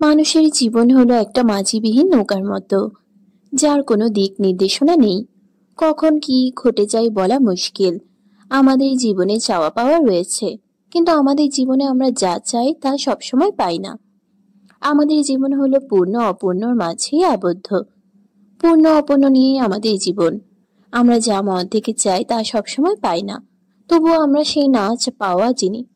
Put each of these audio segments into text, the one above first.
মানুষের জীবন হলো একটা মাঝিবিহীন নৌকার মতো, যার কোনো দিক নির্দেশনা নেই। কখন কি ঘটে যায় বলা মুশকিল। আমাদের জীবনে চাওয়া পাওয়া রয়েছে, কিন্তু আমাদের জীবনে আমরা যা চাই তা সবসময় পাই না। আমাদের জীবন হলো পূর্ণ অপূর্ণর মাঝেই আবদ্ধ। পূর্ণ অপূর্ণ নিয়েই আমাদের জীবন। আমরা যা মন থেকে চাই তা সবসময় পাই না। তবুও আমরা সেই না পাওয়া জিনিস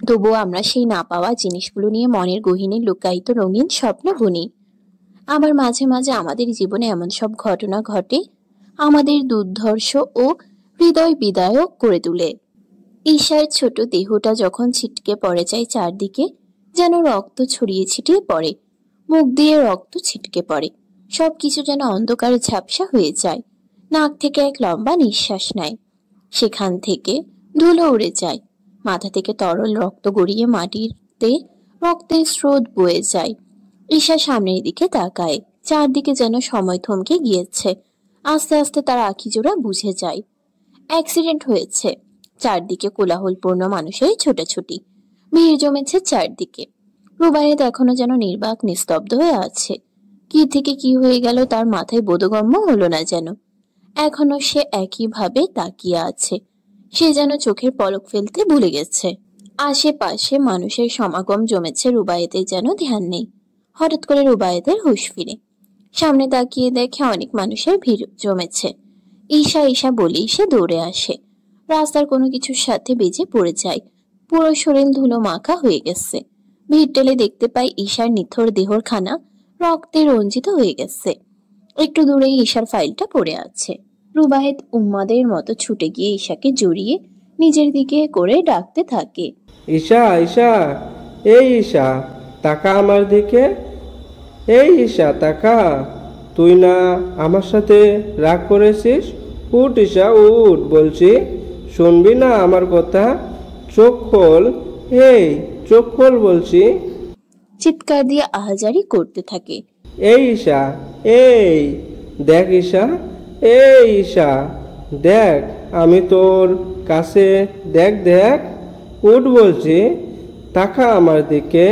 তবুও আমরা সেই না পাওয়া জিনিসগুলো নিয়ে মনের গহীনে লুকায়িত রঙিন স্বপ্ন বুনি। আবার মাঝে মাঝে আমাদের জীবনে এমন সব ঘটনা ঘটে, আমাদের দুর্ধর্ষ ও হৃদয় বিদায়ক করে তোলে। ঈশার ছোট দেহটা যখন ছিটকে পড়ে যায় চারদিকে, যেন রক্ত ছড়িয়ে ছিটিয়ে পড়ে। মুখ দিয়ে রক্ত ছিটকে পড়ে, সবকিছু যেন অন্ধকারে ঝাপসা হয়ে যায়। নাক থেকে এক লম্বা নিঃশ্বাস নেয়, সেখান থেকে ধুলো উড়ে যায়। মাথা থেকে তরল রক্ত গড়িয়ে মাটিতে রক্তের স্রোত বয়ে যায়। ঈশা সামনের দিকে তাকায়, চারদিকে যেন সময় থমকে গিয়েছে। আস্তে আস্তে তার আঁখি জোড়া বুঝে যায় অ্যাক্সিডেন্ট হয়েছে। চারদিকে কোলাহলপূর্ণ মানুষের ছোটাছুটি, ভিড় জমেছে চারদিকে। রুবায়েত এখনো যেন নির্বাক নিস্তব্ধ হয়ে আছে। কি থেকে কি হয়ে গেল তার মাথায় বোধগম্য হলো না যেন। এখনো সে একইভাবে তাকিয়ে আছে, সে যেন চোখের পলক ফেলতে ভুলে গেছে। আশেপাশে মানুষের সমাগম জমেছে, রুবায়েতের যেন ধ্যান নেই। হঠাৎ করে রুবায়েতের হুঁশ ফিরে, সামনে তাকিয়ে দেখে অনেক মানুষের ভিড় জমেছে। ঈশা ঈশা বলেই সে দৌড়ে আসে, রাস্তার কোনো কিছুর সাথে বেজে পড়ে যায়। পুরো শরীর ধুলো মাখা হয়ে গেছে। ভিড় টেলে দেখতে পাই ঈশার নিথর দেহর খানা রক্তে রঞ্জিত হয়ে গেছে। একটু দূরেই ঈশার ফাইলটা পড়ে আছে। রুবায়েত উম্মাদের মতো ছুটে গিয়ে ঈশাকে জড়িয়ে নিজের দিকে করে ডাকতে থাকে, ঈশা ঈশা, এই ঈশা, তাকা আমার দিকে। এই ঈশা তাকা, তুই না আমার সাথে রাগ করেছিস? উঠ ঈশা উঠ বলছি, শুনবি না আমার কথা? চোখ খোল, এই চোখ খোল বলছি। চিৎকার দিয়ে আহাজারি করতে থাকে। এই ঈশা, এই দেখ ঈশা, এই ঈশা দেখ, আমি তোর কাছে, দেখ দেখ, উঠ বলছি, তাকা আমার দিকে,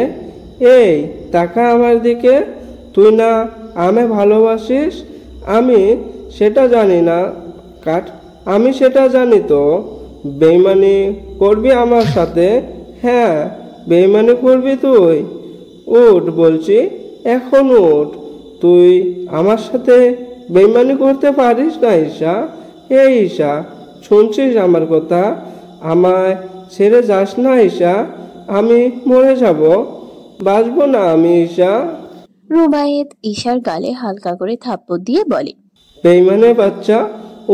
এই তাকা আমার দিকে। তুই না আমায় ভালোবাসিস, আমি সেটা জানি না কাট, আমি সেটা জানি তো। বেইমানি করবি আমার সাথে? হ্যাঁ, বেইমানি করবি তুই। উঠ বলছি, এখন উঠ। তুই আমার সাথে বেইমানি করতে পারিস না ঈশা। এই ঈশা, শুনছিস আমার কথা? আমায় ছেড়ে যাস না ঈশা, আমি মরে যাব, বাঁচবো না আমি ঈশা। রুবায়েত ঈশার গালে হালকা করে থাপ্পড় দিয়ে বলে, বেইমানের বাচ্চা,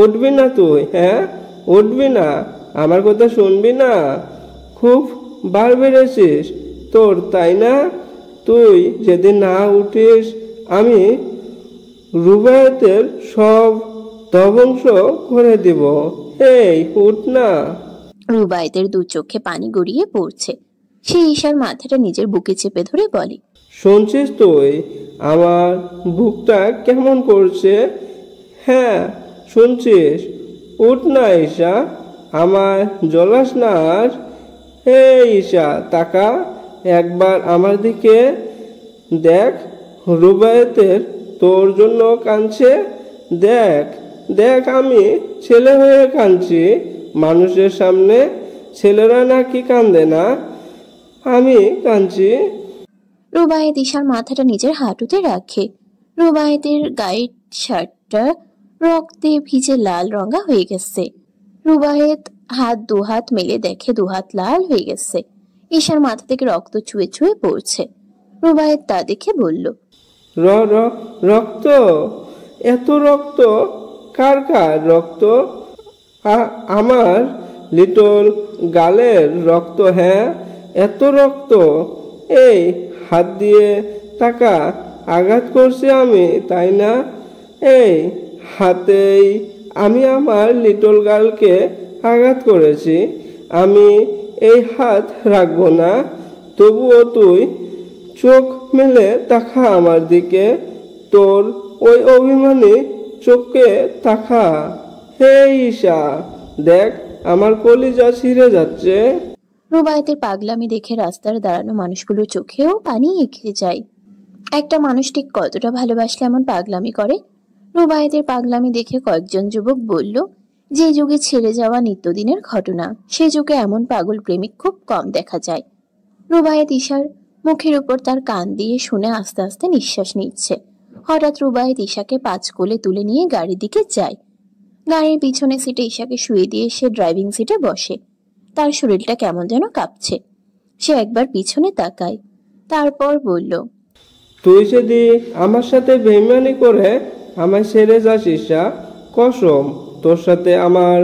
উঠবি না তুই? হ্যাঁ, উঠবি না? আমার কথা শুনবি না? খুব বার বেড়েছিস তোর, তাই না? তুই যেদিন না উঠিস, আমি রুবায়েতের সব ধ্বংস করে দিব। এই উঠ না। রুবায়েতের দু চোখে পানি গড়িয়ে পড়ছে। সে ঈশার মাথাটা নিজের বুকে চেপে ধরে বলে, শুনছিস তুই আমার বুকটা কেমন করছে? হ্যাঁ শুনছিস? উঠ না ঈশা, আমার জ্বলাস না আর। হে ঈশা তাকা, একবার আমার দিকে দেখ, রুবায়েতের তোর জন্য কাঁদছে। দেখ দেখ, আমি ছেলে হয়ে কাঁদছি মানুষের সামনে। ছেলেরা নাকি কান্দে না, আমি কাঁদছি। রুবায়েত ঈশার মাথাটা নিজের হাঁটুতে রাখে। রুবায়েতের গায়ের শার্টটা রক্তে ভিজে লাল রঙা হয়ে গেছে। রুবায়েত দুহাত মেলে দেখে দুহাত লাল হয়ে গেছে। ঈশার মাথা থেকে রক্ত ছুঁয়ে ছুঁয়ে পড়ছে। রুবায়েত তা দেখে বলল, র র রক্ত? এত রক্ত? কার কার রক্ত? আমার লিটল গালের রক্ত। হ্যাঁ, এত রক্ত? এই হাত দিয়ে টাকা আঘাত করছি আমি, তাই না? এই হাতেই আমি আমার লিটল গার্লকে আঘাত করেছি। আমি এই হাত রাখবো না। তবুও তুই চোখ মেলে তাকা আমার দিকে, তোর ওই অভিমানী চোখে তাকা। হে ঈশা দেখ, আমার কলিজা ছিঁড়ে যাচ্ছে। রুবায়েতের পাগলামি দেখে রাস্তার দাঁড়ানো মানুষগুলোর চোখেও পানি এঁকে যায়। একটা মানুষ ঠিক কতটা ভালোবাসলে এমন পাগলামি করে? রুবায়েতের পাগলামি দেখে কয়েকজন যুবক বলল, যে যুগে ছেড়ে যাওয়া নিত্যদিনের ঘটনা, সে যুগে এমন পাগল প্রেমিক খুব কম দেখা যায়। রুবায়েত ঈশার মুখের উপর তার কান দিয়ে শুনে আস্তে আস্তে নিঃশ্বাস নিচ্ছে। হঠাৎ রুবায়েত ঈশাকে 5 কোলে তুলে নিয়ে গাড়ির দিকে যায়। গাড়ির পিছনে সিটে ঈশাকে শুয়ে দিয়ে সে ড্রাইভিং সিটে বসে। তার শরীরটা কেমন যেন কাঁপছে। সে একবার পিছনে তাকায়, তারপর বলল, তুই যদি আমার সাথে বেইমানি করে আমায় ছেড়ে যাস ঈশা, কসম তোর সাথে আমার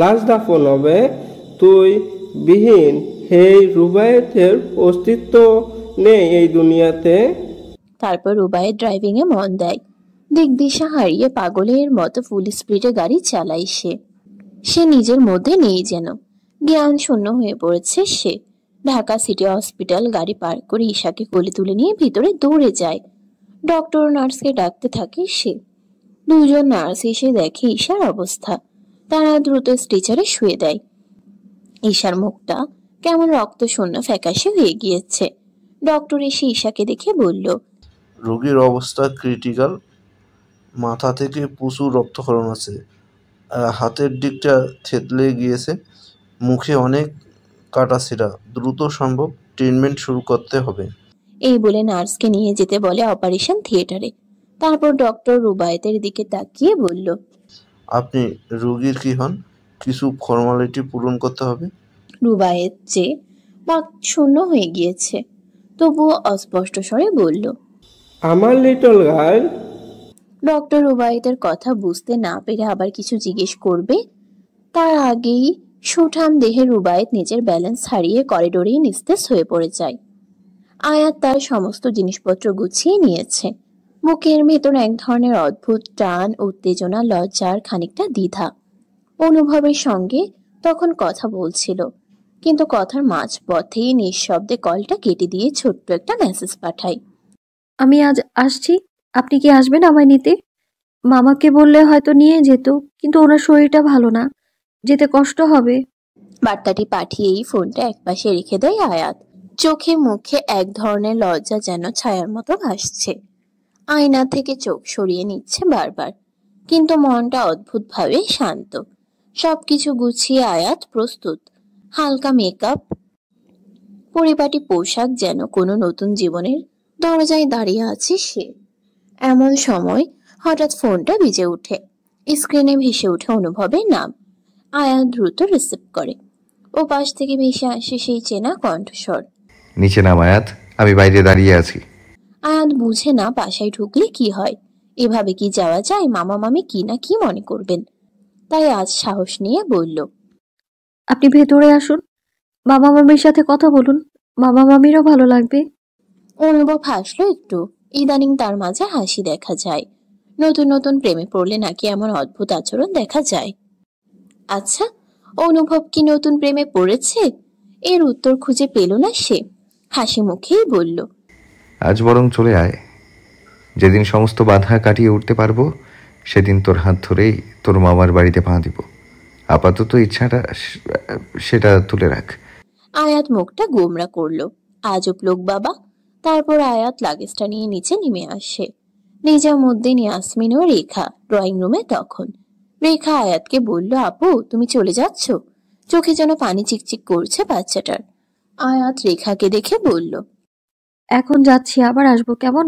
লাশ দাফন হবে। তুই বিহীন এই রুবায়েতের অস্তিত্ব নেই এই দুনিয়াতে। তারপর রুবায়েত ড্রাইভিং এ মন দেয়। দিক দিশা হারিয়ে পাগলের মতো ফুল স্পিডে গাড়ি চালায় সে নিজের মধ্যে নেই যেন, জ্ঞান শূন্য হয়ে পড়েছে সে। ঢাকা সিটি হসপিটাল গাড়ি পার্ক করে ঈশাকে কোলে তুলে নিয়ে ভিতরে দৌড়ে যায়। ডক্টর নার্সকে ডাকতে থাকে সে। দুজন নার্স এসে দেখে ঈশার অবস্থা। তারা দ্রুত স্ট্রেচারে শুয়ে দেয়। ঈশার মুখটা কেমন রক্ত শূন্য ফ্যাকাশে হয়ে গিয়েছে। ডক্টর এসে ঈশাকে দেখে বলল, রোগীর অবস্থা ক্রিটিক্যাল, মাথা থেকে প্রচুর রক্তক্ষরণ আছে, হাতের দিকটা থেতলে গিয়েছে, মুখে অনেক কাটাছেঁড়া, দ্রুত সম্ভব ট্রিটমেন্ট শুরু করতে হবে। এই বলে নার্সকে নিয়ে যেতে বলে অপারেশন থিয়েটারে। তারপর ডক্টর রুবায়েতের দিকে তাকিয়ে বলল, আপনি রোগীর কি হন? কিছু ফর্মালিটি পূরণ করতে হবে। রুবায়েত যে বাক শূন্য হয়ে গিয়েছে, তবুও অস্পষ্ট স্বরে বলল, আমার লিটল গার্ল। ডক্টর রুবায়েতের কথা বুঝতে না পেরে আবার কিছু জিজ্ঞেস করবে, তার আগেই সুঠাম দেহে রুবায়েত নিজের ব্যালেন্স হারিয়ে করিডোরেই নিস্তেজ হয়ে পড়ে যায়। আয়াত তার সমস্ত জিনিসপত্র গুছিয়ে নিয়েছে। বুকের ভেতর এক ধরনের অদ্ভুত টান, উত্তেজনা, লজ্জা আর খানিকটা দ্বিধা। অনুভবের সঙ্গে তখন কথা বলছিল, কিন্তু কথার মাঝপথেই নিঃশব্দে কলটা কেটে দিয়ে ছোট্ট একটা মেসেজ পাঠায়। আমি আজ আসছি, আপনি কি আসবেন আমায় নিতে? মামাকে বললে হয়তো নিয়ে যেত, কিন্তু ওনার শরীরটা ভালো না, যেতে কষ্ট হবে। বার্তাটি পাঠিয়েই ফোনটা একপাশে রেখে দেয় আয়াত। চোখে মুখে এক ধরনের লজ্জা যেন ছায়ার মতো ভাসছে। আয়না থেকে চোখ সরিয়ে নিচ্ছে বারবার, কিন্তু মনটা অদ্ভুতভাবে শান্ত। সবকিছু গুছিয়ে আয়াত প্রস্তুত। হালকা মেকআপ, পরিপাটি পোশাক, যেন কোনো নতুন জীবনের দরজায় দাঁড়িয়ে আছে সে। এমন সময় হঠাৎ ফোনটা বেজে ওঠে। স্ক্রিনে ভেসে ওঠে অনুভবের নাম। আয়াত দ্রুত রিসিভ করে। ও পাশ থেকে ভেসে আসে সেই চেনা কণ্ঠস্বর। নিচে নাম আয়াত, আমি বাইরে দাঁড়িয়ে আছি। আয়াত বুঝে না বাসায় ঢুকলে কি হয়। এভাবে কি যাওয়া যায়? মামা মামি কি না কি মনে করবেন। তাই আজ সাহস নিয়ে বলল, আপনি ভেতরে আসুন, মামা মামির সাথে কথা বলুন, মামা মামিরও ভালো লাগবে। অনুভব হাসলো একটু। ইদানিং তার মাঝে হাসি দেখা যায়। নতুন নতুন প্রেমে পড়লে নাকি এমন অদ্ভুত আচরণ দেখা যায়। আচ্ছা, অনুভব কি নতুন প্রেমে পড়েছে? এর উত্তর খুঁজে পেল না সে। হাসি মুখেই বলল, আজ বরং চলে আয়। যেদিন সমস্ত বাধা কাটিয়ে উঠতে পারবো, সেদিন তোর হাত ধরেই তোর মামার বাড়িতে পা দিব। আপাতত ইচ্ছাটা সেটা তুলে রাখ। আয়াত মুখটা গোমরা করলো। আজব লোক বাবা। তারপর আয়াত লাগেজটা নিয়ে নিচে নেমে আসে। নিজের মধ্যে ইয়াসমিন ও রেখা ড্রয়িং রুমে তখন। রেখা আয়াতকে বলল, আপু তুমি চলে যাচ্ছ? চোখে যেন পানি চিকচিক করছে বাচ্চাটার। আয়াত রেখাকে দেখে বলল, এখন যাচ্ছি, আবার আসবো কেমন?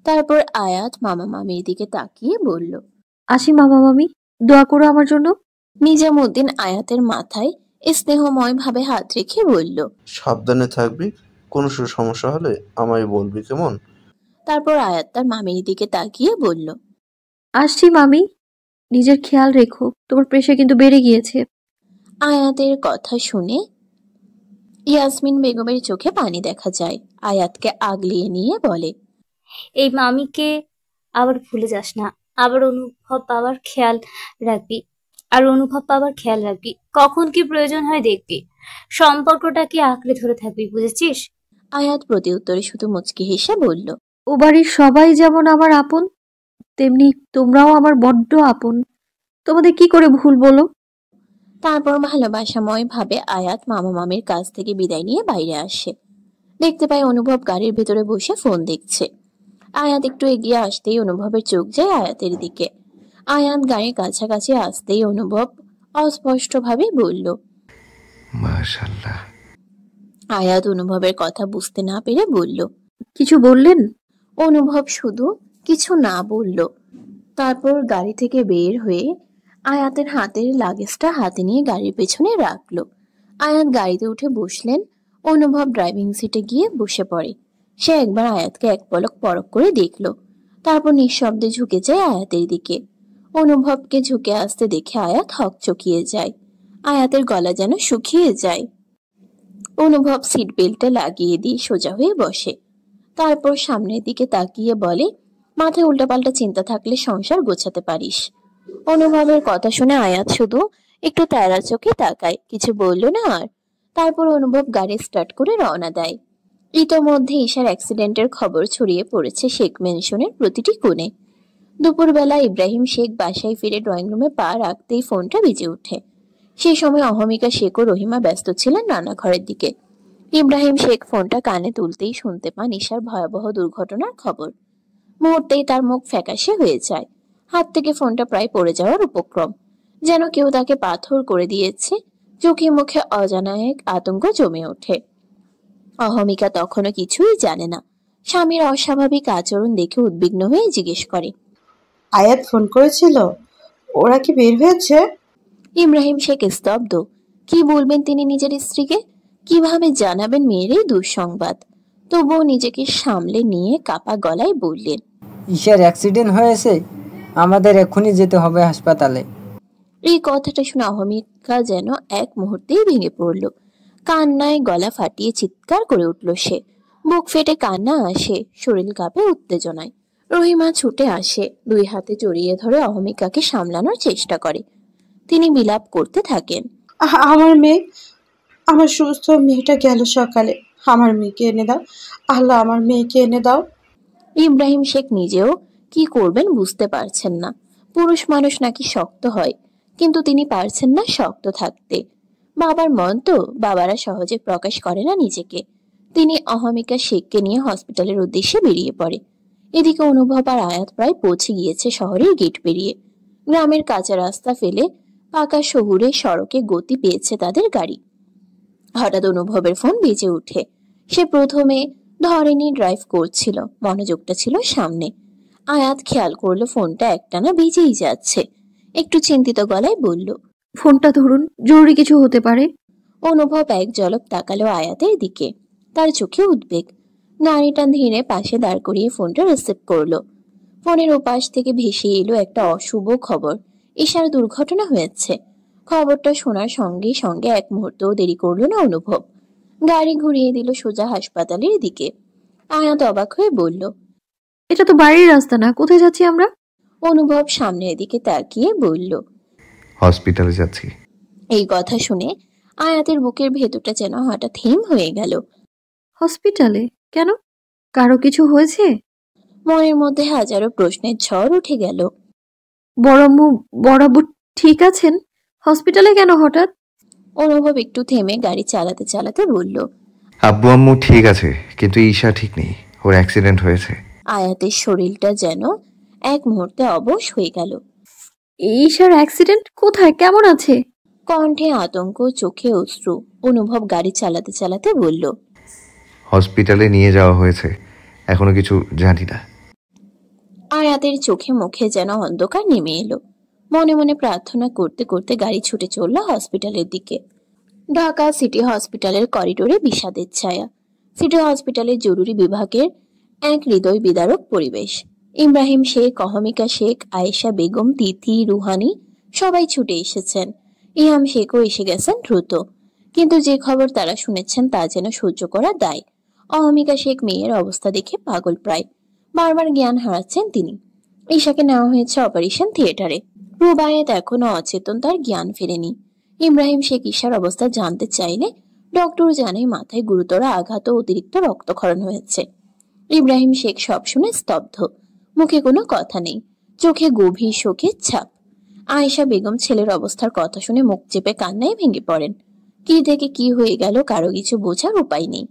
তারপর আয়াত মামা মামির দিকে তাকিয়ে বলল, আসি মামা মামি, দোয়া করো আমার জন্য। নিজামুদ্দিন আয়াতের মাথায় স্নেহময় ভাবে হাত রেখে বলল, সাবধানে থাকবি, কোনো সমস্যা হলে আমায় বলবি কেমন? তারপর আয়াত তার মামির দিকে তাকিয়ে বলল, আসছি মামি, নিজের খেয়াল রেখো, তোমার প্রেশার কিন্তু বেড়ে গিয়েছে। আয়াতের কথা শুনে ইয়াসমিন বেগমের চোখে পানি দেখা যায়। আয়াতকে আগলিয়ে নিয়ে বলে, এই মামিকে আবার ভুলে যাস না, আবার অনুভব পাওয়ার খেয়াল রাখবি, আর অনুভব পাওয়ার খেয়াল রাখবি, কখন কি প্রয়োজন হয় দেখবি, সম্পর্কটাকে আঁকড়ে ধরে থাকবি, বুঝেছিস? আয়াত প্রতি উত্তরে শুধু মুচকি হেসে বলল, ও বাড়ির সবাই যেমন আমার আপন, তেমনি তোমরাও আমার বড্ড আপন, তোমাদের কি করে ভুল বলো? তারপর ভালোবাসাময় ভাবে আয়াত মামা মামির কাছ থেকে বিদায় নিয়ে বাইরে আসে। দেখতে পায় অনুভব গাড়ির ভেতরে বসে ফোন দেখছে। আয়াত একটু এগিয়ে আসতেই অনুভবের চোখ যায় আয়াতের দিকে। আয়াত গাড়ির কাছাকাছি আসতেই অনুভব অস্পষ্টভাবে বলল, মাশাআল্লাহ। আয়াত অনুভবের কথা বুঝতে না পেরে বলল। কিছু বললেন? অনুভব শুধু কিছু না বলল। তারপর গাড়ি থেকে বের হয়ে আয়াতের হাতের লাগেজটা হাতে নিয়ে গাড়ির পেছনে রাখলো। আয়াত গাড়িতে উঠে বসলেন। অনুভব ড্রাইভিং সিটে গিয়ে বসে পড়ে। সে একবার আয়াতকে এক পলক পরখ করে দেখলো, তারপর নিঃশব্দে ঝুঁকে যায় আয়াতের দিকে। অনুভবকে ঝুঁকে আসতে দেখে আয়াত হকচকিয়ে যায়। আয়াতের গলা যেন শুকিয়ে যায়। অনুভব সিট বেল্টটা লাগিয়ে দিয়ে সোজা হয়ে বসে। তারপর সামনের দিকে তাকিয়ে বলে, মাথায় উল্টাপাল্টা চিন্তা থাকলে সংসার গোছাতে পারিস। অনুভবের কথা শুনে আয়াত শুধু একটু তেরা চোখে তাকায়, কিছু বলল না আর। তারপর অনুভব গাড়ি স্টার্ট করে রওনা দেয়। ইতোমধ্যে ঈশার অ্যাক্সিডেন্টের খবর ছড়িয়ে পড়েছে শেখ ম্যানশনের প্রতিটি কোণে। দুপুরবেলা ইব্রাহিম শেখ বাসায় ফিরে ড্রয়িং রুমে পা রাখতেই ফোনটা বেজে ওঠে। সেই সময় অহমিকা শেখ ও রহিমা ব্যস্ত ছিলেন রান্নাঘরের দিকে। ইব্রাহিম শেখ ফোনটা কানে তুলতেই শুনতে পান ঈশার ভয়াবহ দুর্ঘটনার খবর। মুহূর্তেই তার মুখ ফ্যাকাশে হয়ে যায়। হাত থেকে ফোনটা প্রায় পড়ে যাওয়ার উপক্রম, যেন কেউ তাকে পাথর করে দিয়েছে। চোখে মুখে অজানা এক আতঙ্ক জমে ওঠে। অহমিকা তখনও কিছুই জানে না। স্বামীর অস্বাভাবিক আচরণ দেখে উদ্বিগ্ন হয়ে জিজ্ঞেস করে, আয়াত ফোন করেছিল? ওরা কি বের হয়েছে? ইব্রাহিম শেখ স্তব্ধ। কি বলবেন তিনি নিজের স্ত্রীকে? কিভাবে জানাবেন মেয়ের এই দুঃসংবাদ? তবুও নিজেকে সামলে নিয়ে কাপা গলায় বললেন, ঈশার অ্যাক্সিডেন্ট হয়েছে, আমাদের এক্ষুনি যেতে হবে হাসপাতালে। এই কথাটা শুনে অহমিকা যেন এক মুহূর্তেই ভেঙে পড়ল। কান্নায় গলা ফাটিয়ে চিৎকার করে উঠল সে। বুক ফেটে কান্না আসে, শরীর কাঁপে উত্তেজনায়। রহিমা ছুটে আসে, দুই হাতে জড়িয়ে ধরে অহমিকাকে সামলানোর চেষ্টা করে। তিনি বিলাপ করতে থাকেন, আমার মেয়ে, আমার সুস্থ মেয়েটা গেল সকালে। আমার মেয়েকে এনে দাও আল্লাহ, আমার মেয়েকে এনে দাও। ইব্রাহিম শেখ নিজেও কি করবেন বুঝতে পারছেন না। পুরুষ মানুষ নাকি শক্ত হয়, কিন্তু তিনি পারছেন না শক্ত থাকতে। বাবার মন তো, বাবারা সহজে প্রকাশ করে না নিজেকে। তিনি অহমিকা শেখকে নিয়ে হসপিটালের উদ্দেশ্যে বেরিয়ে পড়ে। এদিকে অনুভব আর আয়াত প্রায় পৌঁছে গিয়েছে শহরের গেট পেরিয়ে। গ্রামের কাঁচা রাস্তা ফেলে পাকা শহুরে সড়কে গতি পেয়েছে তাদের গাড়ি। হঠাৎ অনুভবের ফোন বেজে ওঠে। সে প্রথমে ধরেনি, ড্রাইভ করছিল, মনোযোগটা ছিল সামনে। আয়াত খেয়াল করলো ফোনটা একটানা বেজেই যাচ্ছে। একটু চিন্তিত গলায় বলল, ফোনটা ধরুন, জরুরি কিছু হতে পারে। অনুভব এক ঝলক তাকালো আয়াতের দিকে। তার চোখে উদ্বেগ। গাড়িটা ধীরে পাশে দাঁড় করিয়ে ফোনটা রিসিভ করলো। ফোনের ওপাশ থেকে ভেসে এলো একটা অশুভ খবর। ঈশার দুর্ঘটনা হয়েছে। খবরটা শোনার সঙ্গে সঙ্গে এক মুহূর্তও দেরি করলো না অনুভব। গাড়ি ঘুরিয়ে দিল সোজা হাসপাতালের দিকে। আয়াত অবাক হয়ে বলল, এটা তো বাড়ির রাস্তা না, কোথায় যাচ্ছি আমরা? অনুভব সামনের দিকে তাকিয়ে বলল, হসপিটালে যাচ্ছি। এই কথা শুনে আয়াতের বুকের ভেতরটা যেন হঠাৎ হিম হয়ে গেল। হসপিটালে কেন? কারো কিছু হয়েছে? মনের মধ্যে হাজারো প্রশ্নের ঝড় উঠে গেল। বড়াম্মু, বড়াব্বু ঠিক আছেন? হসপিটালে কেন হঠাৎ? অনুভব একটু থেমে গাড়ি চালাতে চালাতে বলল, আব্বু আম্মু ঠিক আছে, কিন্তু ঈশা ঠিক নেই, ওর অ্যাক্সিডেন্ট হয়েছে। আয়াতের শরীরটা যেন এক মুহূর্তে অবশ হয়ে গেল। ঈশার অ্যাক্সিডেন্ট? কোথায়, কেমন আছে? কণ্ঠে আতঙ্ক, চোখে অশ্রু। অনুভব গাড়ি চালাতে চালাতে বলল, হসপিটালে নিয়ে যাওয়া হয়েছে, এখনো কিছু জানি না। আয়াতের চোখে মুখে যেন অন্ধকার নেমে এলো। মনে মনে প্রার্থনা করতে করতে গাড়ি ছুটে চলল হসপিটালের দিকে। ঢাকা সিটি হসপিটালের করিডোরে বিষাদের ছায়া। সিটি হসপিটালের জরুরি বিভাগের এক হৃদয় বিদারক পরিবেশ। ইব্রাহিম শেখ, অহমিকা শেখ, আয়েশা বেগম, তিথি, রুহানি সবাই ছুটে এসেছেন। ইহাম শেখও এসে গেছেন দ্রুত। কিন্তু যে খবর তারা শুনেছেন তা যেন সহ্য করা দায়। অহমিকা শেখ মেয়ের অবস্থা দেখে পাগল প্রায়। বারবার জ্ঞান হারাচ্ছেন তিনি। ঈশাকে নেওয়া হয়েছে অপারেশন থিয়েটারে। রুবায়েত এখনো অচেতন, তার জ্ঞান ফেরেনি। ইব্রাহিম শেখ ঈশার অবস্থা জানতে চাইলে ডক্টর জানে মাথায় গুরুতর আঘাত ও অতিরিক্ত রক্তক্ষরণ হয়েছে। ইব্রাহিম শেখ সব শুনে স্তব্ধ, মুখে কোনো কথা নেই, চোখে গভীর শোকের ছাপ। আয়েশা বেগম ছেলের অবস্থার কথা শুনে মুখ চেপে কান্নায় ভেঙে পড়েন। কি থেকে কি হয়ে গেল কারো কিছু বোঝার উপায় নেই।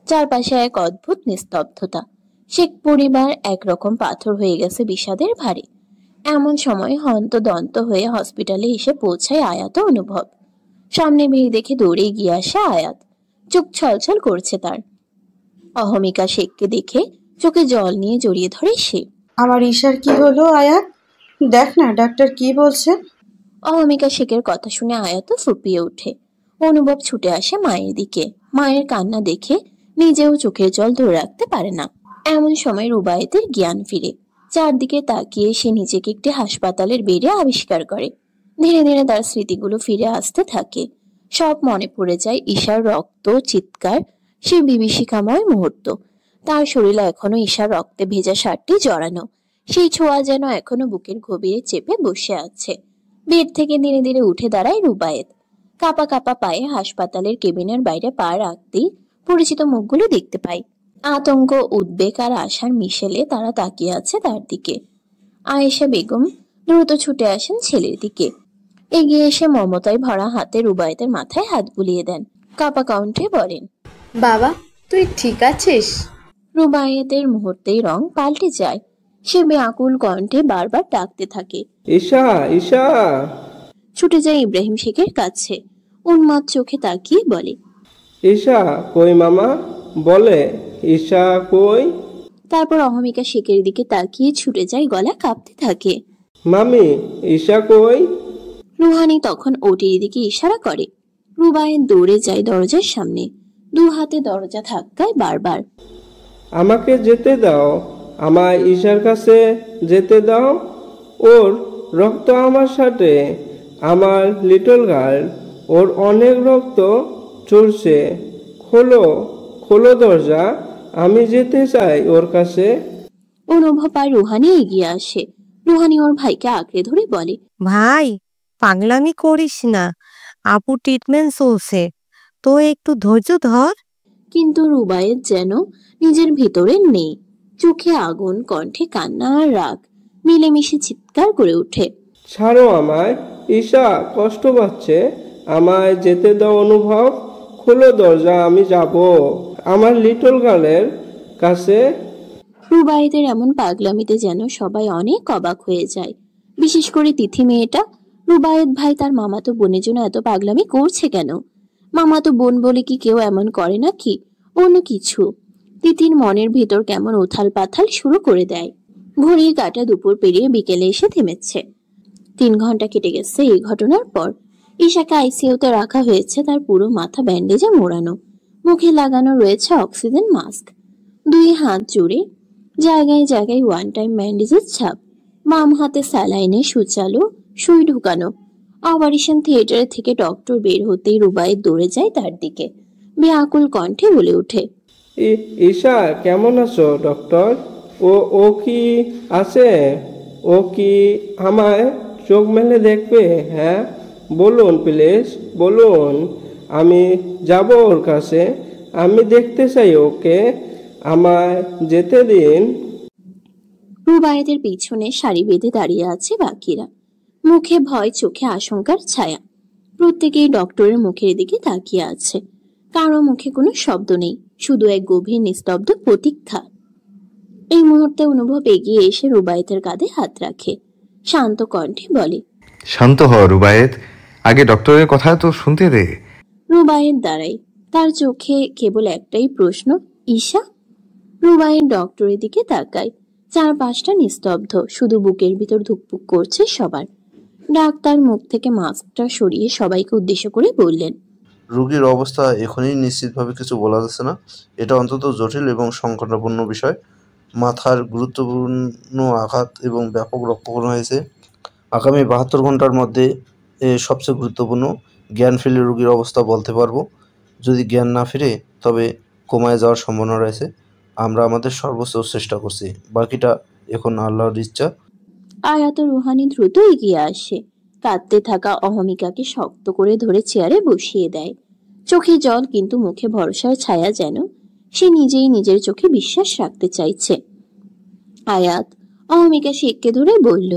চারপাশে এক অদ্ভুত নিস্তব্ধতা। শেখ পরিবার একরকম পাথর হয়ে গেছে বিষাদের ভারে। এমন সময় হন্তদন্ত হয়ে হসপিটালে এসে পৌঁছায় আয়াত ও অনুভব। সামনে ভিড় দেখে দৌড়ে গিয়ে আসে আয়াত। চোখ ছলছল করছে তার। অহমিকা শেখকে দেখে চোখে জল নিয়ে জড়িয়ে ধরে সে। আমার ঈশার কি হলো আয়াত? দেখ না ডাক্তার কি বলছে। অহমিকা শেখের কথা শুনে আয়াত ফুপিয়ে ওঠে। অনুভব ছুটে আসে মায়ের দিকে। মায়ের কান্না দেখে নিজেও চোখের জল ধরে রাখতে পারে না। এমন সময় রুবায়েতের জ্ঞান ফিরে। চারদিকে তাকিয়ে সে নিজেকে একটি হাসপাতালের বেডে আবিষ্কার করে। ধীরে ধীরে তার স্মৃতিগুলো ফিরে আসতে থাকে। সব মনে পড়ে যায় ঈশার রক্ত, চিৎকার, সে বিভীষিকাময় মুহূর্ত। তার শরীরে এখনো ঈশার রক্তে ভেজা শার্টটি জড়ানো। সেই ছোঁয়া যেন এখনো বুকের গভীরে চেপে বসে আছে। বেড থেকে ধীরে ধীরে উঠে দাঁড়ায় রুবায়েত। কাপা কাপা পায়ে হাসপাতালের কেবিনের বাইরে পা রাখতেই পরিচিত মুখগুলো দেখতে পায়। আতঙ্ক, উদ্বেগ আর আশার মিশেলে তারা তাকিয়ে আছে তার দিকে। আয়েশা বেগম দ্রুত ছুটে আসেন ছেলের দিকে। এগিয়ে এসে মমতায় ভরা হাতে রুবায়েতের মাথায় হাত বুলিয়ে দেন। কাপা কণ্ঠে বলেন, বাবা তুই ঠিক আছিস? রুবায়েতের মুহূর্তেই রং পাল্টে যায়। সে ব্যাকুল কণ্ঠে বারবার ডাকতে থাকে, ঈশা, ঈশা। ছুটে যায় ইব্রাহিম শেখের কাছে। উন্মাদ চোখে তাকিয়ে বলে, ঈশা কই মামা? বলে ঈশা কই? তারপর অহমিকা শেখের দিকে তাকিয়ে ছুটে যায়, গলা কাঁপতে থাকে। মামি, ঈশা কই? রুহানি তখন ওটির দিকে ইশারা করে। রুবায়েত দৌড়ে যায় দরজার সামনে। দু হাতে দরজা ধাক্কায় বারবার। আমাকে যেতে দাও, আমার ঈশার কাছে যেতে দাও। ওর রক্ত আমার সাথে, আমার লিটল গার্ল, ওর অনেক রক্ত চড়ছে। খোলো, খোলো দরজা, আমি যেতে চাই ওর কাছে। অনুভব আর রুহানি এগিয়ে আসে। রুহানি ওর ভাইকে আঁকড়ে ধরে বলে, ভাই পাগলামি করিস না, আপু ট্রিটমেন্ট চলছে, তো একটু ধৈর্য ধর। কিন্তু রুবায়েত যেন নিজের ভিতরে নেই। চোখে আগুন, কণ্ঠে কান্না আর রাগ মিলেমিশে চিৎকার করে ওঠে, ছাড়ো আমায়, ঈশা কষ্ট পাচ্ছে, আমায় যেতে দাও। অনুভব, খোলো দরজা, আমি যাব আমার লিটল গার্লের কাছে। রুবায়েতের এমন পাগলামিতে যেন সবাই অনেক অবাক হয়ে যায়, বিশেষ করে তিথি মেয়েটা। রুবায়েত ভাই তার মামাতো বোনের জন্য এত পাগলামি করছে কেন? মামাতো বোন বলে কি কেউ এমন করে নাকি অন্য কিছু? তিথির মনের ভিতর কেমন উথাল পাথাল শুরু করে দেয়। ঘড়ির কাঁটা দুপুর পেরিয়ে বিকেলে এসে থেমেছে। 3 ঘন্টা কেটে গেছে এই ঘটনার পর। ঈশাকে আইসিইউতে রাখা হয়েছে। তার পুরো মাথা ব্যান্ডেজে মোড়ানো, মুখে লাগানো রয়েছে অক্সিজেন মাস্ক। 2 হাত জুড়ে জায়গায় জায়গায় ওয়ান টাইম ব্যান্ডেজের ছাপ। বাম হাতে স্যালাইনে সুচালো সুই ঢুকানো। অপারেশন থিয়েটার থেকে ডক্টর বের হতেই রুবায়েত দৌড়ে যায় তার দিকে। ব্যাকুল কণ্ঠে বলে ওঠে, ঈশা কেমন আছো ডক্টর? ও কি আছে? ও কি আমায় চোখ মেলে দেখবে? হ্যাঁ বলুন প্লিজ, বলুন, আমি যাব ওর কাছে, আমি দেখতে চাই ওকে, আমায় যেতে দিন। রুবায়েতের পিছনে সারি বেঁধে দাঁড়িয়ে আছে বাকিরা। মুখে ভয়, চোখে আশঙ্কার ছায়া। প্রত্যেকেই ডক্টরের মুখের দিকে তাকিয়ে আছে। কারো মুখে কোনো শব্দ নেই, শুধু এক গভীর নিস্তব্ধ প্রতীক্ষা। এই মুহূর্তে অনুভব এগিয়ে এসে রুবায়েতের কাঁধে হাত রাখে। শান্ত কণ্ঠে বলে, শান্ত হ রুবায়েত, আগে ডক্টরের কথা তো শুনতে দে। রুবায়েত দাঁড়ায়। তার চোখে কেবল একটাই প্রশ্ন, ঈশা? রুবায়েত ডক্টরের দিকে তাকায়। চারপাশটা নিস্তব্ধ, শুধু বুকের ভিতর ধুকপুক করছে সবার। ডাক্তার মুখ থেকে মাস্কটা সরিয়ে সবাইকে উদ্দেশ্য করে বললেন, রোগীর অবস্থা এখনই নিশ্চিতভাবে কিছু বলা যাচ্ছে না। এটা অন্তত জটিল এবং সংকটাপন্ন বিষয়। মাথার গুরুত্বপূর্ণ আঘাত এবং ব্যাপক রক্তক্ষরণ হয়েছে। আগামী 72 ঘন্টার মধ্যে সবচেয়ে গুরুত্বপূর্ণ, জ্ঞান ফিরলে রোগীর অবস্থা বলতে পারবো। যদি জ্ঞান না ফিরে তবে কোমায় যাওয়ার সম্ভাবনা রয়েছে। আমরা আমাদের সর্বোচ্চ চেষ্টা করছি, বাকিটা এখন আল্লাহর ইচ্ছা। আয়াত রুহানি দ্রুত এগিয়ে আসে। কাঁদতে থাকা অহমিকাকে শক্ত করে ধরে চেয়ারে বসিয়ে দেয়। চোখে জল, কিন্তু মুখে ভরসার ছায়া, যেন সে নিজেই নিজের চোখে বিশ্বাস রাখতে চাইছে। আয়াত অহমিকা শেখকে ধরে বলল,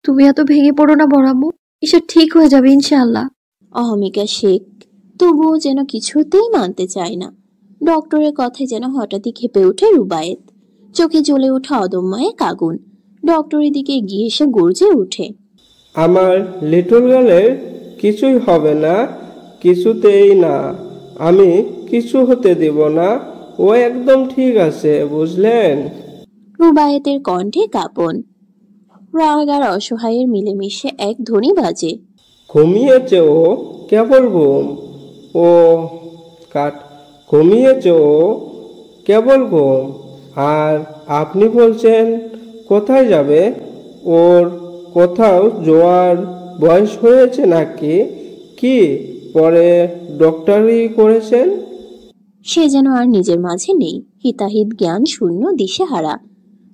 তুমি এত ভেঙে পড়ো না বড় আম্মু, ঈশা ঠিক হয়ে যাবে ইনশাআল্লাহ। অহমিকা শেখ তবুও যেন কিছুতেই মানতে চায় না। ডক্টরের কথায় যেন হঠাৎই ক্ষেপে ওঠে রুবায়েত। চোখে জ্বলে ওঠা অদম্যের আগুন। ডক্টরের দিকে গিয়ে এসে গর্জে ওঠে, আমার লিটল গার্লের কিছুই হবে না, কিছুতেই না। আমি কিছু হতে দেব না। ও একদম ঠিক আছে, বুঝলেন? রুবায়েতের কণ্ঠে কাঁপন। রাগ আর অসহায়ের মিলেমিশে এক ধ্বনি বাজে। ঘুমিয়েছে ও, কেবল ঘুম। ও কাট, ঘুমিয়েছে ও, কেবল ঘুম। আর আপনি বলছেন কোথায় যাবে? ওর কোথাও যাওয়ার বয়স হয়েছে নাকি? কি পরে ডক্টরি করেছেন? সে যেন আর নিজের মাঝে নেই, হিতাহিত জ্ঞান শূন্য, দিশেহারা।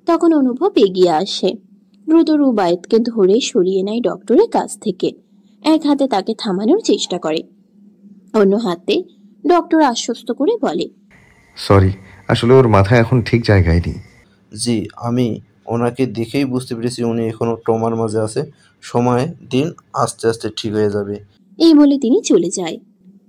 তখন অনুভব এগিয়ে আসে, দ্রুত রুবায়েতকে ধরে সরিয়ে নেয় ডক্টরের কাছ থেকে। এক হাতে তাকে থামানোর চেষ্টা করে, অন্য হাতে ডক্টর আশ্বস্ত করে বলে, সরি, আসলে ওর মাথা এখন ঠিক জায়গায় নেই। জি, আমি ওনাকে দেখেই বুঝতে পেরেছি উনি এখনো ট্রমার মাঝে আছে। সময় দিন, আস্তে আস্তে ঠিক হয়ে যাবে। এই বলে তিনি চলে যায়।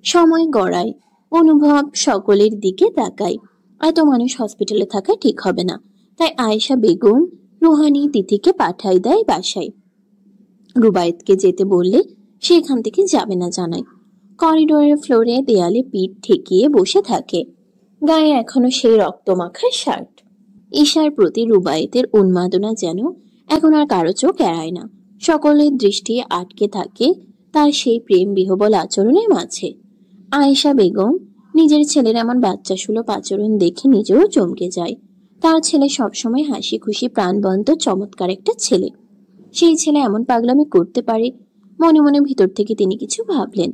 সময় গড়ায়। অনুভব সকলের দিকে তাকায়। এত মানুষ হসপিটালে থাকা ঠিক হবে না, তাই আয়েশা বেগম রুহানি তিথিকে পাঠায় দেয় বাসায়। রুবায়েতকে যেতে বললে সে এখান থেকে যাবে না জানায়। করিডোরের ফ্লোরে দেয়ালে পিঠ ঠেকিয়ে বসে থাকে। গায়ে এখনো সেই রক্তমাখা শার্ট। ঈশার প্রতি রুবায়েতের উন্মাদনা যেন এখন আর কারো চোখ এড়ায় না। সকলের দৃষ্টি আটকে থাকে তার সেই প্রেম বিহবল আচরণের মাঝে। আয়েশা বেগম নিজের ছেলের এমন বাচ্চা সুলভ আচরণ দেখে নিজেও চমকে যায়। তার ছেলে সবসময় হাসি খুশি, প্রাণবন্ত, চমৎকার একটা ছেলে। সেই ছেলে এমন পাগলামি করতে পারে? মনে মনে ভিতর থেকে তিনি কিছু ভাবলেন।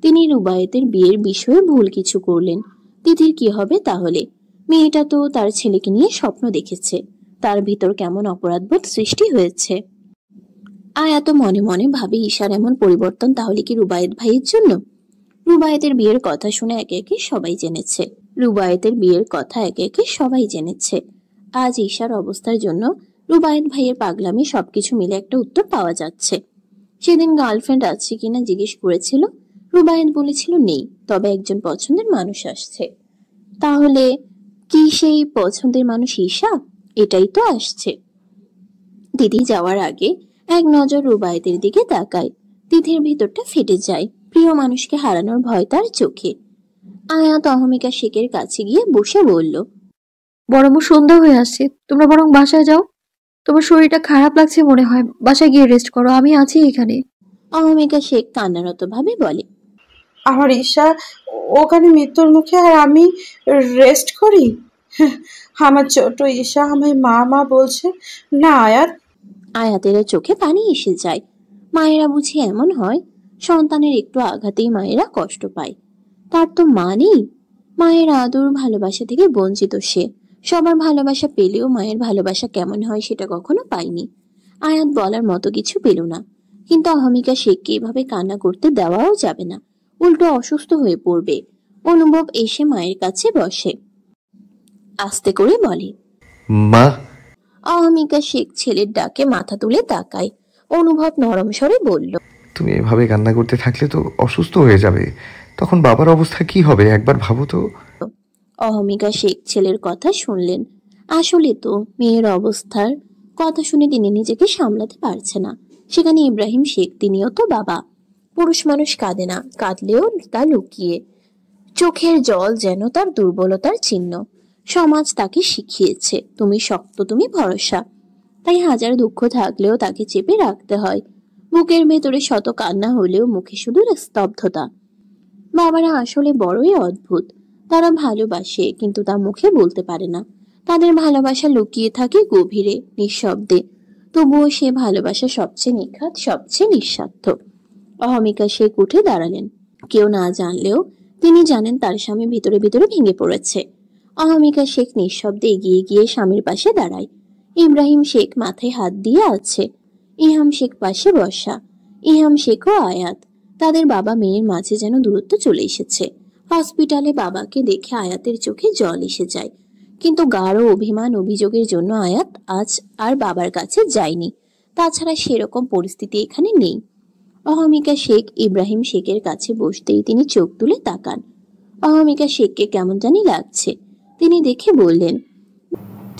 তিনি রুবায়েতের বিয়ের বিষয়ে ভুল কিছু করলেন। তিথির কি হবে তাহলে? মেয়েটা তো তার ছেলেকে নিয়ে স্বপ্ন দেখেছে। তার ভিতর কেমন অপরাধবোধ সৃষ্টি হয়েছে। আয়াত মনে মনে ভাবে, ঈশার এমন পরিবর্তন তাহলে কি রুবায়েত ভাইয়ের জন্য? রুবায়েতের বিয়ের কথা শুনে একে একে সবাই জেনেছে। রুবায়েতের বিয়ের কথা একে একে সবাই জেনেছে। আজ ঈশার অবস্থার জন্য রুবায়েত ভাইয়ের পাগলামি সবকিছু মিলে একটা উত্তর পাওয়া যাচ্ছে। সেদিন গার্লফ্রেন্ড আছে কিনা জিজ্ঞেস করেছিল। রুবায়েত বলেছিল নেই, তবে একজন পছন্দের মানুষ আসছে। তাহলে কি সেই পছন্দের মানুষ ঈশা? এটাই তো আসছে। দিদি যাওয়ার আগে এক নজর রুবায়েতের দিকে তাকায়। তিথির ভিতরটা ফেটে যায়। প্রিয় মানুষকে হারানোর ভয় তার চোখে। আয়াত অহমিকা শেখের কাছে গিয়ে বসে বলল, বড় আম্মু সন্ধ্যা হয়ে আসছে, তোমরা বরং বাসায় যাও। তোমার শরীরটা খারাপ লাগছে মনে হয়, বাসায় গিয়ে রেস্ট করো, আমি আছি এখানে। অহমিকা শেখ কান্নারত ভাবে বলে, আমার ঈশা ওখানে মৃত্যুর মুখে, আর আমি রেস্ট করি? আমার ছোট ঈশা আমায় মা মা বলছে না। আয়াত, আয়াতের চোখে পানি এসে যায়। মায়েরা বুঝি এমন হয়? সন্তানের একটু আঘাতেই মায়েরা কষ্ট পায়। তার তো মা নেই। মায়ের আদর ভালোবাসা থেকে বঞ্চিত সে। সবার ভালোবাসা পেলেও মায়ের ভালোবাসা কেমন হয় সেটা কখনো পায়নি। আয়াত বলার মতো কিছু পেল না। কিন্তু অহমিকা শেখকে এভাবে কান্না করতে দেওয়াও যাবে না, উল্টো অসুস্থ হয়ে পড়বে। অনুভব এসে মায়ের কাছে বসে, আস্তে করে বলে, মা। অহমিকা শেখ ছেলের ডাকে মাথা তুলে তাকায়। অনুভব নরম স্বরে বলল, তুমি এভাবে কান্না করতে থাকলে তো অসুস্থ হয়ে যাবে, তখন বাবার অবস্থা কি হবে একবার ভাবো তো। অহমিকা শেখ ছেলের কথা শুনলেন। আসলে তো মেয়ের অবস্থার কথা শুনে তিনি নিজেকে সামলাতে পারছে না। সেখানে ইব্রাহিম শেখ, তিনিও তো বাবা। পুরুষ মানুষ কাঁদে না, কাঁদলেও তা লুকিয়ে। চোখের জল যেন তার দুর্বলতার চিহ্ন। সমাজ তাকে শিখিয়েছে তুমি শক্ত, তুমি ভরসা। তাই হাজার দুঃখ থাকলেও তাকে চেপে রাখতে হয়। বুকের ভেতরে শত কান্না হলেও মুখে শুধু স্তব্ধতা। বাবারা আসলে বড়ই অদ্ভুত। তারা ভালোবাসে কিন্তু তা মুখে বলতে পারে না। তাদের ভালোবাসা লুকিয়ে থাকে গভীরে, নিঃশব্দে। তবুও সে ভালোবাসা সবচেয়ে নিখাত, সবচেয়ে নিঃস্বার্থ। অহমিকা শেখ উঠে দাঁড়ালেন। কেউ না জানলেও তিনি জানেন তার স্বামী ভিতরে ভিতরে ভেঙে পড়েছে। অহমিকা শেখ নিঃশব্দে এগিয়ে গিয়ে স্বামীর পাশে দাঁড়ায়। ইব্রাহিম শেখ মাথায় হাত দিয়ে আছে। ইহাম শেখ পাশে বসা। ইহাম শেখ ও আয়াত। তাদের বাবা মেয়ের মাঝে যেন দূরত্ব চলে এসেছে। হসপিটালে বাবাকে দেখে আয়াতের চোখে জল এসে যায়। কিন্তু গাঢ় অভিমান, অভিযোগের জন্য আয়াত আজ আর বাবার কাছে যায়নি। তাছাড়া সেরকম পরিস্থিতি এখানে নেই। অহমিকা শেখ ইব্রাহিম শেখের কাছে বসতেই তিনি চোখ তুলে তাকান। অহমিকা শেখকে কেমন জানি লাগছে। তিনি দেখে বললেন,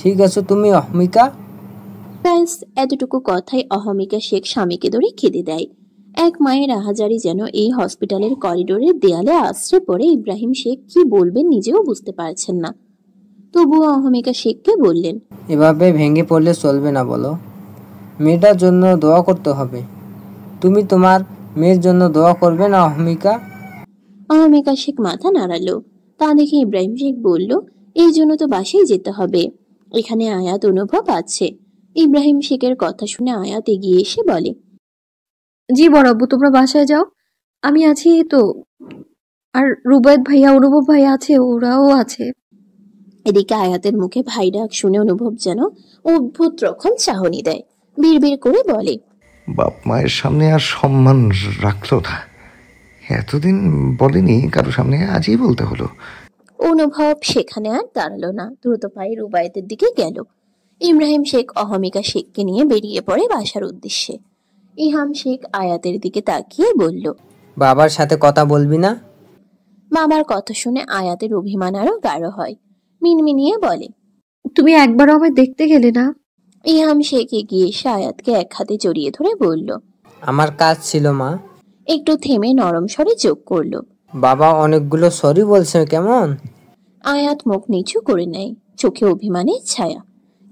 ঠিক আছে তুমি অহমিকা। ব্যাস এতটুকু কথাই অহমিকা শেখ স্বামীকে ধরে খেতে দেয়। এক মায়ের আহাজারি যেন এই হসপিটালের করিডোরের দেয়ালে আশ্রে পড়ে। ইব্রাহিম শেখ কি বলবেন নিজেও বুঝতে পারছেন না। তবুও অহমিকা শেখকে বললেন, এভাবে ভেঙে পড়লে চলবে না, বলো। মেয়েটার জন্য দোয়া করতে হবে। তুমি তোমার মেয়ের জন্য দোয়া করবে না অহমিকা? অহমিকা শেখ মাথা নাড়ালো। তা দেখে ইব্রাহিম শেখ বলল, এই জন্য তো বাসায় যেতে হবে, এখানে আয়াত অনুভব আছে। ইব্রাহিম শেখের কথা শুনে আয়াত এগিয়ে এসে বলে, জি বড় আব্বু, তোমরা বাসায় যাও, আমি আছি তো। আর রুবায়েত ভাইয়া, অনুভব ভাইয়া আছে, ওরাও আছে। এদিকে আয়াতের মুখে ভাই ডাক শুনে অনুভব যেন অদ্ভুত রকম চাহনি দেয়। বিড়বিড় করে বলে, বাপ মায়ের সামনে আর সম্মান রাখলো না, এতদিন বলেনি কারো সামনে, আজই বলতে হলো। অনুভব সেখানে আর দাঁড়ালো না, দ্রুত পায়ে রুবায়েতের দিকে গেল। ইব্রাহিম শেখ অহমিকা শেখকে নিয়ে বেরিয়ে পড়ে বাসার উদ্দেশ্যে। ইহাম শেখ আয়াতের দিকে তাকিয়ে বলল, বাবার সাথে কথা বলবি না? বাবার কথা শুনে আয়াতের অভিমান আরো গাঢ় হয়। মিনমিনিয়ে বলে, তুমি একবারও আমায় দেখতে গেলে না? ইহাম শেখ এগিয়ে এসে আয়াতকে এক হাতে জড়িয়ে ধরে বলল, আমার কাজ ছিল মা। একটু থেমে নরম স্বরে যোগ করলো, বাবা অনেকগুলো সরি বলছে। কেমন? আয়াত মুখ নিচু করে নেয়, চোখে অভিমানের ছায়া।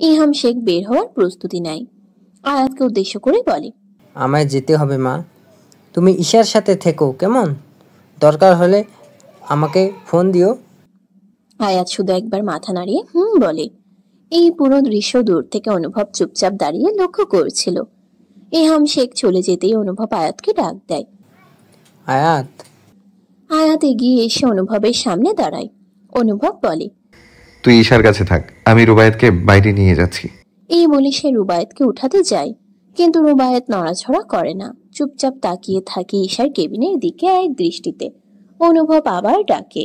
ইহাম শেখ বের হওয়ার প্রস্তুতি নেয়। আয়াতকে উদ্দেশ্য করে বলে, আমায় যেতে হবে মা, তুমি ঈশার সাথে থেকো, কেমন? দরকার হলে আমাকে ফোন দিও। আয়াত শুধু একবার মাথা নাড়িয়ে বলে। এই পুরো দৃশ্য দূর থেকে অনুভব চুপচাপ দাঁড়িয়ে লক্ষ্য করছিল। ইহাম শেখ চলে যেতেই অনুভব আয়াতকে ডাক দেয়, আয়াত। আয়াত এগিয়ে এসে অনুভবের সামনে দাঁড়ায়। অনুভব বলে, তুই ঈশার কাছে থাক, আমি রুবায়েতকে বাইরে নিয়ে যাচ্ছি। এই বলে সে রুবায়েতকে উঠাতে যায়, কিন্তু রুবায়েত নড়াছড়া করে না, চুপচাপ তাকিয়ে থাকে ঈশার কেবিনের দিকে এক দৃষ্টিতে। অনুভব আবার ডাকে,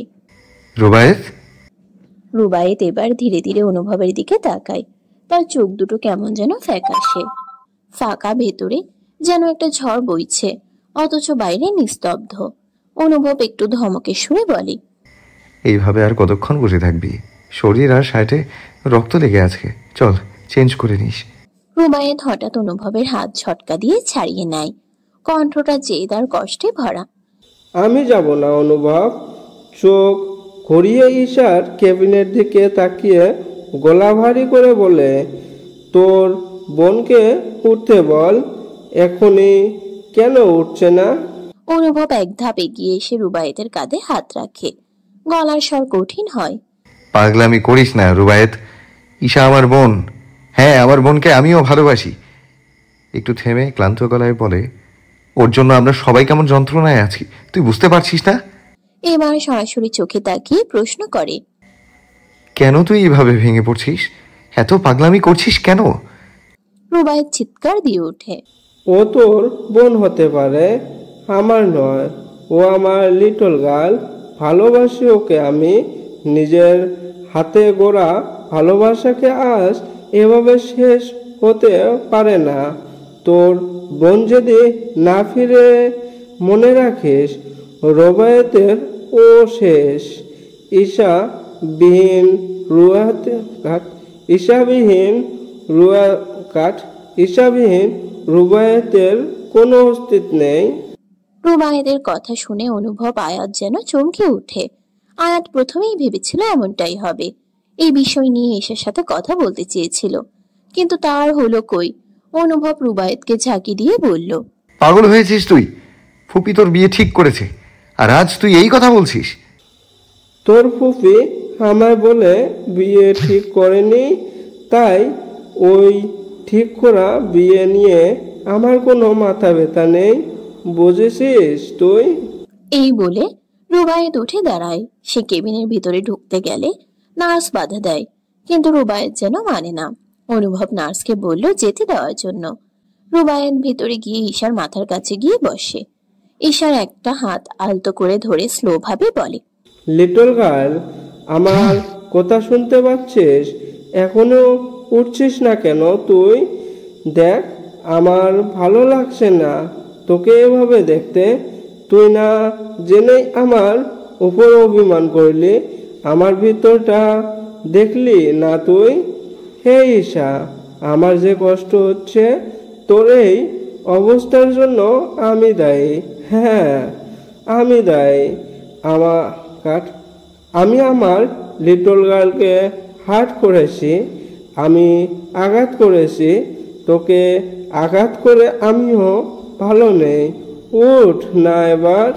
রুবায়েত। রুবায়েত এবার ধীরে ধীরে অনুভবের দিকে তাকায়। তার চোখ দুটো কেমন যেন ফ্যাকাশে, ফাঁকা, ভেতরে যেন একটা ঝড় বইছে, অথচ বাইরে নিস্তব্ধ। অনুভব একটু ধমকে সুরে বলে, এইভাবে আর কতক্ষণ বসে থাকবি? শরীর আর শার্টে রক্ত লেগে আছে, চল চেঞ্জ করে নিস। রুবায়েত হঠাৎ অনুভবের হাত ঝটকা দিয়ে ছাড়িয়ে নেয়, কণ্ঠটা জেদ আর কষ্টে ভরা। আমি যাব না অনুভব। চোখ ঘুরিয়ে ঈশার কেবিনের দিকে তাকিয়ে গলা ভারী করে বলে, তোর বোনকে উঠতে বল, এখনই কেন উঠছে না? অনুভব এক ধাপ এগিয়ে এসে রুবায়েতের কাঁধে হাত রাখে, গলার স্বর কঠিন হয়, পাগলামি করিস না রুবায়েত, ঈশা আমার বোন। হ্যাঁ, আমার বোনকে আমিও ভালোবাসি। একটু থেমে ক্লান্ত গলায় বলে, ওর জন্য আমরা সবাই কেমন যন্ত্রণায় আছি, তুই বুঝতে পারছিস না? এবার সরাসরি চোখে তাকিয়ে প্রশ্ন করে, কেন তুই এভাবে ভেঙে পড়ছিস? এত পাগলামি করছিস কেন? রুবায়েত চিৎকার দিয়ে ওঠে, ও তোর বোন হতে পারে, আমার নয়। ও আমার লিটল গার্ল, ভালোবাসি ওকে আমি। নিজের হাতে গড়া ভালোবাসাকে আজ এভাবে শেষ হতে পারে না। তোর বোন যদি না ফিরে, মনে রাখিস রুবায়েতের ও শেষ। ঈশাবিহীন রুবায়েতের কোনো অস্তিত্ব নেই। রুবায়েতের কথা শুনে অনুভব আয়াত যেন চমকে ওঠে। আয়াত প্রথমেই ভেবেছিল এমনটাই হবে, এই বিষয় নিয়ে ঈশার সাথে কথা বলতে চেয়েছিল, কিন্তু তার হলো কই। অনুভব রুবায়েতকে ঝাঁকি দিয়ে বলল, পাগল হয়েছিস তুই? ফুপি তোর বিয়ে ঠিক করেছে, আর আজ তুই এই কথা বলছিস? তোর ফুপি আমায় বলে বিয়ে ঠিক করেনি, তাই ওই ঠিক করা বিয়ে নিয়ে আমার কোনো মাথা ব্যথা নেই, বুঝেছিস তুই? এই বলে রুবায়েত উঠে দাঁড়ায়। সে কেবিনের ভিতরে ঢুকতে গেলে নার্স বাধা দেয়, কিন্তু রুবায়েত যেন মানে না। অনুভব নার্সকে বলল যেতে দেওয়ার জন্য। রুবায়েত ভিতরে গিয়ে ঈশার মাথার কাছে গিয়ে বসে। ঈশার একটা হাত আলতো করে ধরে স্লো ভাবে বলে, লিটল গার্ল, আমার কথা শুনতে পাচ্ছিস? এখনো উঠছিস না কেন তুই? দেখ আমার ভালো লাগছে না তোকে এভাবে দেখতে। তুই না জেনেই আমার উপর অভিমান করলি, আমার ভিতরটা দেখলি না তুই? হে ঈশা, আমার যে কষ্ট হচ্ছে তোর এই অবস্থার জন্য আমি দায়ী। হ্যাঁ, আমি দায়ী। আমি আমার লিটল গার্লকে হার্ট করেছি, আমি আঘাত করেছি। তোকে আঘাত করে আমিও ভালো নেই। উঠ না এবার।